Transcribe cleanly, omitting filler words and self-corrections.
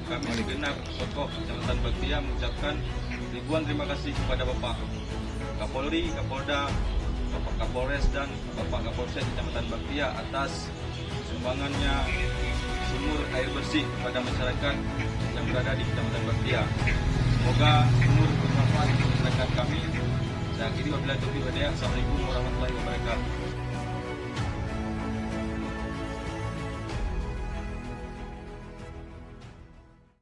kami segenap tokoh Kecamatan Baktia mengucapkan ribuan terima kasih kepada Bapak Kapolri, Kapolda, Bapak Kapolres dan Bapak Kapolsek Kecamatan Baktia atas sumbangannya sumur air bersih kepada masyarakat yang berada di Kecamatan Baktia. Semoga sumur bermanfaat untuk masyarakat kami. Saya akhiri wabillahi taufiq wal hidayah. Assalamualaikum warahmatullahi wabarakatuh.